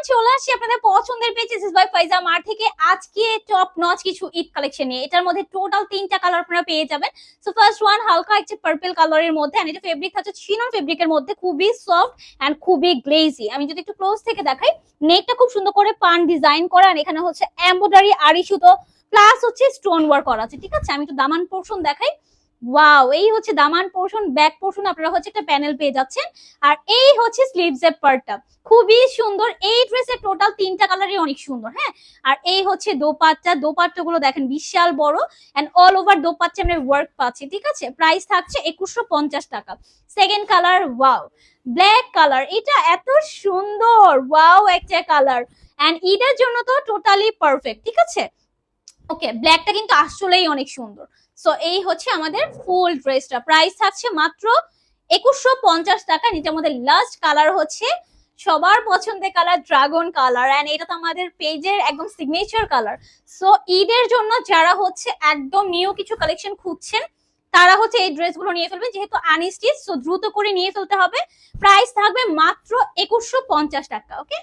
চলে আসছি আপনাদের পছন্দের page SS by Faiza mart থেকে আজকে টপ নচ কিছু ঈদ কালেকশন নিয়ে। এটার মধ্যে টোটাল 3টা কালার আপনারা পেয়ে যাবেন। সো ফার্স্ট ওয়ান হালকা একটা পার্পল কালারের মধ্যে, এন্ড এটা ফেব্রিক থাকছে চিনন ফেব্রিকের মধ্যে, খুবই সফট এন্ড খুবই গ্লেজি। আমি যদি একটু ক্লোজ থেকে দেখাই, নেকটা খুব সুন্দর করে পান ডিজাইন করা, আর এখানে হচ্ছে এমব্রয়ডারি আড়ি সুতো প্লাস হচ্ছে স্টোন ওয়ার্ক করা আছে। ঠিক আছে, আমি একটু দামান পোরশন দেখাই। ওয়াও, এই হচ্ছে দামান পোরশন, ব্যাক পোরশন আপনারা হচ্ছে একটা প্যানেল পেয়ে যাচ্ছেন, আর এই হচ্ছে স্লিভস এর পার্টটা খুবই সুন্দর। এই ড্রেসের টোটাল 3টা কালারই অনেক সুন্দর। হ্যাঁ, আর এই হচ্ছে দোপাট্টা গুলো দেখেন বিশাল বড়, এন্ড অল ওভার দোপাট্টা আমরা ওয়ার্ক পাচ্ছি। ঠিক আছে, প্রাইস থাকছে 2150 টাকা। Second colour, wow black colour, এটা এত সুন্দর, ওয়াও একটা কালার, এন্ড ঈদের জন্য তো টোটালি পারফেক্ট। ঠিক আছে, ওকে, ব্ল্যাকটা কিন্তু আসলেই অনেক সুন্দর। সো এই হচ্ছে আমাদের ফুল ড্রেসটা, প্রাইস থাকছে মাত্র 2150 টাকা। এটার মধ্যে লাস্ট কালার হচ্ছে সবার পছন্দের কালার, ড্রাগন কালার, এন্ড এটা তো আমাদের পেজের একদম সিগনেচার কালার। সো ঈদের জন্য যারা হচ্ছে একদম নিউ কিছু কালেকশন খুঁজছেন, তারা হচ্ছে এই ড্রেসগুলো নিয়ে ফেলবেন, যেহেতু আনস্টিচ, সো দ্রুত করে নিয়ে ফেলতে হবে। প্রাইস থাকবে মাত্র 2150 টাকা। ওকে।